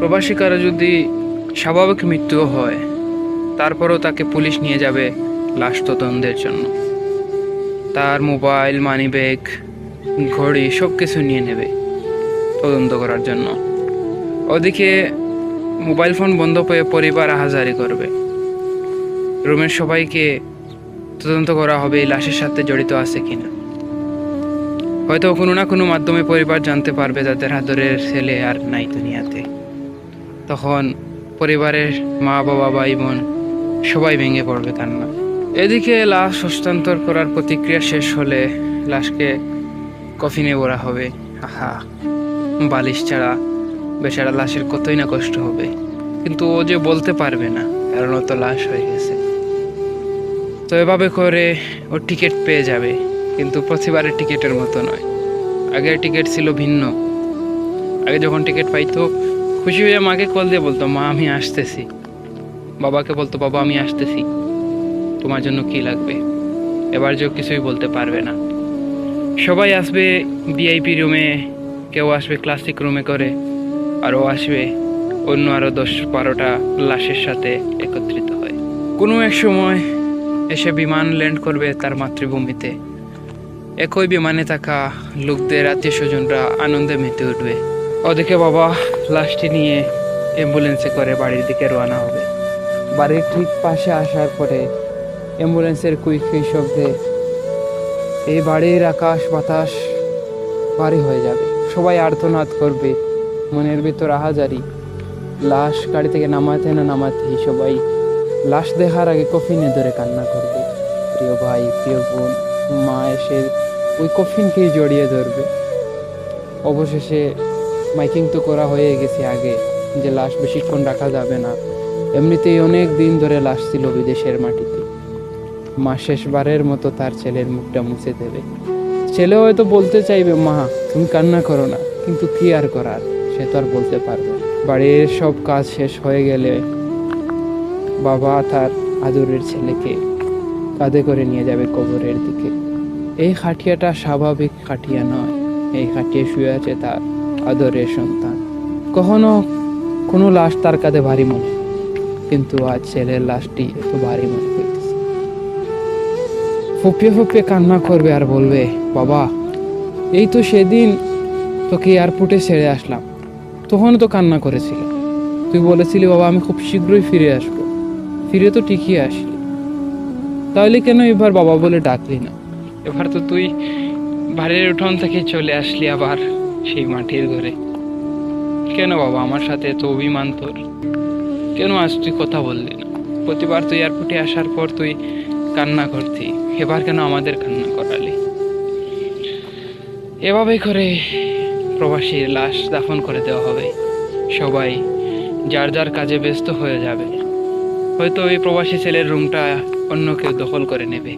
প্রবাসী কারো যদি স্বাভাবিক মৃত্যু হয়, তারপরও তাকে পুলিশ নিয়ে যাবে লাশ তদন্তের জন্য। তার মোবাইল, মানিব্যাগ, ঘড়ি সব কিছু নিয়ে নেবে তদন্ত করার জন্য। ওদিকে মোবাইল ফোন বন্ধ পেয়ে পরিবার আহাজারি করবে। রুমের সবাইকে তদন্ত করা হবে এই লাশের সাথে জড়িত আছে কিনা। হয়তো কোনো না কোনো মাধ্যমে পরিবার জানতে পারবে তাদের আদরের ছেলে আর নাই দুনিয়াতে। তখন পরিবারের মা, বাবা, ভাই, বোন সবাই ভেঙে পড়বে কান্না। এদিকে লাশ হস্তান্তর করার প্রতিক্রিয়া শেষ হলে লাশকে কফিনে ভরা হবে। আহা, বালিশ ছাড়া বেচারা লাশের কতই না কষ্ট হবে, কিন্তু ও যে বলতে পারবে না, কারণ ও তো লাশ হয়ে গেছে। তো এভাবে করে ও টিকিট পেয়ে যাবে, কিন্তু প্রতিবারের টিকিটের মতো নয়। আগের টিকিট ছিল ভিন্ন। আগে যখন টিকিট পাইতো খুশি হয়ে মাকে কল দিয়ে বলতো, মা আমি আসতেছি। বাবাকে বলতো, বাবা আমি আসতেছি, তোমার জন্য কি লাগবে। এবার যে কিছুই বলতে পারবে না। সবাই আসবে ভিআইপি রুমে, কেউ আসবে ক্লাসিক রুমে করে, আর ও আসবে অন্য আরও 10-12টা লাশের সাথে একত্রিত হয়। কোনো এক সময় এসে বিমান ল্যান্ড করবে তার মাতৃভূমিতে। একই বিমানে থাকা লোকদের আত্মীয় স্বজনরা আনন্দে মেতে উঠবে। ওদিকে বাবা লাশটি নিয়ে অ্যাম্বুলেন্সে করে বাড়ির দিকে রওনা হবে। বাড়ির ঠিক পাশে আসার পরে অ্যাম্বুলেন্সের কুই শব্দে এই বাড়ির আকাশ বাতাস ভারী হয়ে যাবে। সবাই আর্তনাদ করবে, মনের ভিতর আহাজারি। লাশ গাড়ি থেকে নামাতে না নামাতেই সবাই লাশ দেখার আগে কফিনে ধরে কান্না করবে। প্রিয় ভাই, প্রিয় বোন, মা এসে ওই কফিনকেই জড়িয়ে ধরবে। অবশেষে মাইকিং তো করা হয়ে গেছে আগে যে লাশ বেশিক্ষণ রাখা যাবে না। এমনিতেই অনেক দিন ধরে লাশ ছিল বিদেশের মাটিতে। মা শেষবারের মতো তার ছেলের মুখটা মুছে দেবে। ছেলে হয়তো বলতে চাইবে, মা তুমি কান্না করো না, কিন্তু কি আর করার, সে তো আর বলতে পারবে না। বাড়ির সব কাজ শেষ হয়ে গেলে বাবা তার আদরের ছেলেকে কাঁধে করে নিয়ে যাবে কবরের দিকে। এই খাটিয়াটা স্বাভাবিক খাটিয়া নয়, এই খাটিয়ে শুয়ে আছে তার আদরের সন্তান। কখনো কোনো লাশ তার কাঁধে ভারী মনে, কিন্তু আজ ছেলের লাশটি এত ভারী মনে হইতেছে। ফুপিয়ে ফুপিয়ে কান্না করবে আর বলবে, বাবা এই তো সেদিন তোকে এয়ারপোর্টে ছেড়ে আসলাম, তখনও তো কান্না করেছিল। তুই বলেছিলি বাবা আমি খুব শীঘ্রই ফিরে আসবো, ফিরে তো ঠিকই আসলি। তাহলে কেন এবার বাবা বলে ডাকলি না? এবার তো তুই বাড়ির উঠোন থেকে চলে আসলি আবার সেই মাটির ঘরে। কেন বাবা আমার সাথে এত অভিমান তোর? কেন আজ তুই কথা বললি না? প্রতিবার তুই এয়ারপোর্টে আসার পর তুই কান্না করতি, এবার কেন আমাদের কান্না করালি? এভাবেই করে প্রবাসীর লাশ দাফন করে দেওয়া হবে। সবাই যার যার কাজে ব্যস্ত হয়ে যাবে। হয়তো এই প্রবাসী ছেলের রুমটা অন্য কেউ দখল করে নেবে।